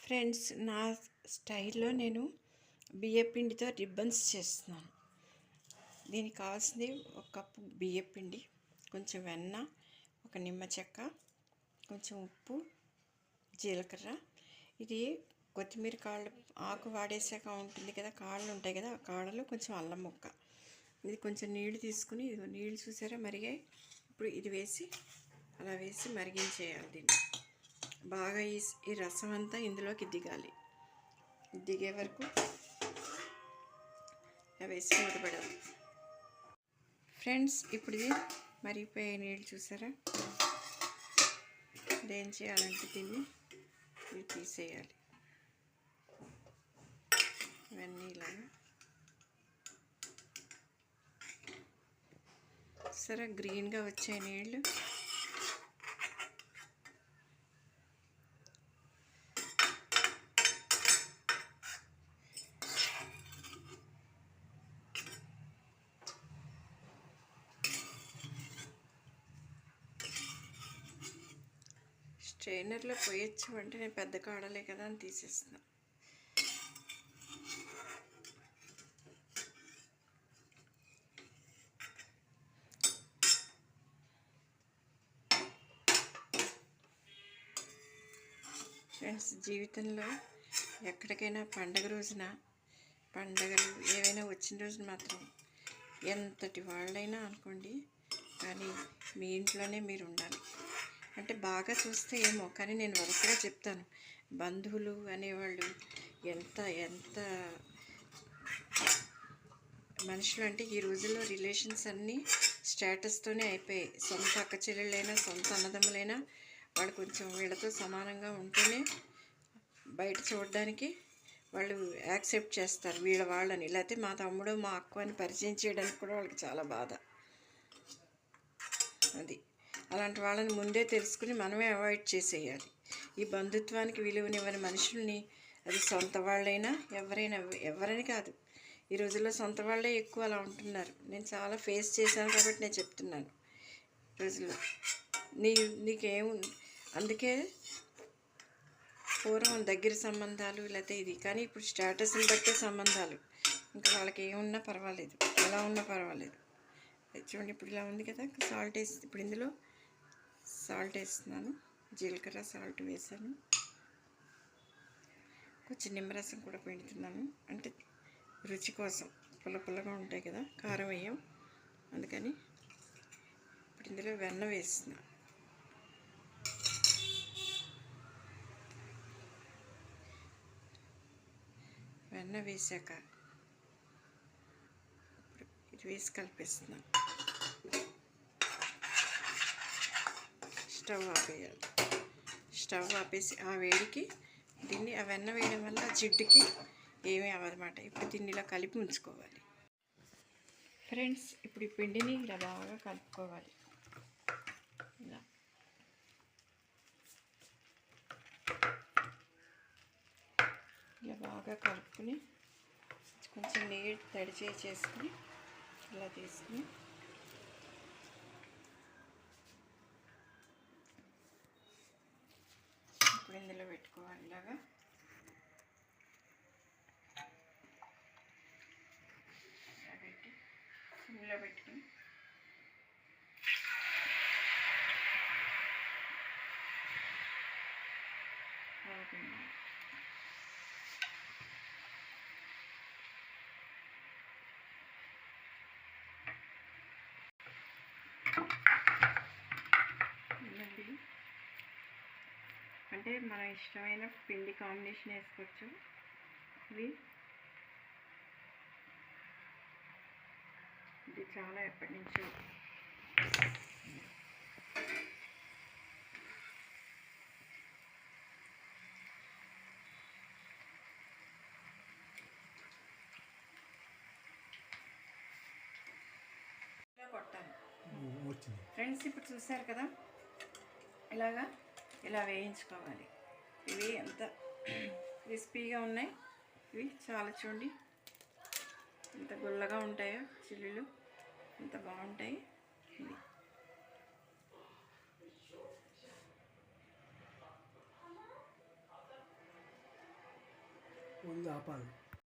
Friends, నా స్టైల్లో నేను బియ్యపిండితో రిబ్బన్స్ చేస్తున్నాను. దీనికి కావాల్సింది ఒక కప్పు బియ్యపిండి, కొంచెం వెన్న, ఒక నిమ్మ చెక్క, కొంచెం ఉప్పు, జీలకర్ర. ఇది కొత్తిమీర కాళ్ళు ఆకు వాడేసాక ఉంటుంది కదా, కాళ్ళు ఉంటాయి కదా, ఆ కాళ్ళలో కొంచెం అల్లం ముక్క. ఇది కొంచెం నీళ్లు తీసుకుని, ఇది నీళ్ళు చూసారా మరిగాయి. ఇప్పుడు ఇది వేసి అలా వేసి మరిగించేయాలి. దీన్ని బాగా ఈ రసం అంతా ఇందులోకి దిగాలి. దిగే వరకు వేసి మూతపడాలి. ఫ్రెండ్స్, ఇప్పుడు ఇది మరిగిపోయే నీళ్ళు చూసారా. ఇదేం చేయాలంటే దీన్ని ఇది తీసేయాలి. ఇవన్నీ ఇలాగా సరే గ్రీన్గా వచ్చే నీళ్ళు. స్ట్రైనర్లో పోయొచ్చు అంటే నేను పెద్ద కాడలే కదా అని తీసేస్తున్నా. ఫ్రెండ్స్, జీవితంలో ఎక్కడికైనా పండగలు ఏవైనా వచ్చిన రోజున మాత్రం ఎంతటి వాళ్ళైనా అనుకోండి, కానీ మీ ఇంట్లోనే మీరు ఉండాలి. అంటే బాగా చూస్తే ఏమో, కానీ నేను వరుసగా చెప్తాను, బంధువులు అనేవాళ్ళు ఎంత మనుషులు అంటే ఈ రోజుల్లో రిలేషన్స్ అన్నీ స్టేటస్తోనే అయిపోయాయి. సొంత అక్క చెల్లెళ్ళైనా సొంత అన్నదమ్ములైనా వాళ్ళు కొంచెం వీళ్ళతో సమానంగా ఉంటేనే బయట చూడడానికి వాళ్ళు యాక్సెప్ట్ చేస్తారు వాళ్ళని. లేకపోతే మా తమ్ముడు మా అక్క అని పరిచయం చేయడానికి కూడా వాళ్ళకి చాలా బాధ. అది అలాంటి వాళ్ళని ముందే తెలుసుకుని మనమే అవాయిడ్ చేసేయాలి. ఈ బంధుత్వానికి విలువనివ్వని మనుషుల్ని, అది సొంత వాళ్ళైనా ఎవరని కాదు, ఈ రోజుల్లో సొంత వాళ్ళే ఎక్కువ అలా ఉంటున్నారు. నేను చాలా ఫేస్ చేశాను కాబట్టి నేను చెప్తున్నాను. రోజుల్లో నీకేం అందుకే పూర్వం దగ్గర సంబంధాలు లేకపోతే ఇది, కానీ ఇప్పుడు స్టేటస్ని బట్టే సంబంధాలు. ఇంకా వాళ్ళకి ఏమున్నా పర్వాలేదు, ఎలా ఉన్నా పర్వాలేదు. చూడండి, ఇప్పుడు ఇలా ఉంది కదా. సాల్ట్ వేసి ఇప్పుడు ఇందులో సాల్ట్ వేస్తున్నాను. జీలకర్ర సాల్ట్ వేసాను. కొంచెం నిమ్మరసం కూడా పిండుతున్నాను, అంటే రుచి కోసం. పుల్లగా ఉంటాయి కదా, కారం వేయం, అందుకని. ఇప్పుడు ఇందులో వెన్న వేస్తున్నాను. వెన్న వేసాక ఇది వేసి కలిపేస్తున్నాను. స్టవ్ ఆపేసి ఆ వేడికి దీన్ని, ఆ వెన్న వేయడం వల్ల జిడ్డుకి ఏమీ అవ్వదన్నమాట. ఇప్పుడు దీన్ని ఇలా కలిపి ఉంచుకోవాలి. ఫ్రెండ్స్, ఇప్పుడు ఈ పిండిని ఇలా బాగా కలుపుకోవాలి. ఇలా బాగా కలుపుకుని కొంచెం నీళ్ళు తడి చేసుకుని ఇలా తీసుకుని ఇప్పుడు ఇందులో పెట్టుకోవాలి. ఇలాగా పెట్టి ఇందులో పెట్టుకుని అంటే మన ఇష్టమైన పిండి కాంబినేషన్ వేసుకోవచ్చు. ఇది చాలా ఎప్పటి నుంచో కొట్టాను. ఫ్రెండ్స్, ఇప్పుడు చూసారు కదా, ఇలా వేయించుకోవాలి. ఇవి ఎంత క్రిస్పీగా ఉన్నాయి. ఇవి చాలా చూడండి ఎంత గుల్లగా ఉంటాయో, చిల్లులు ఎంత బాగుంటాయి. ఇది ముందు ఆపాలి.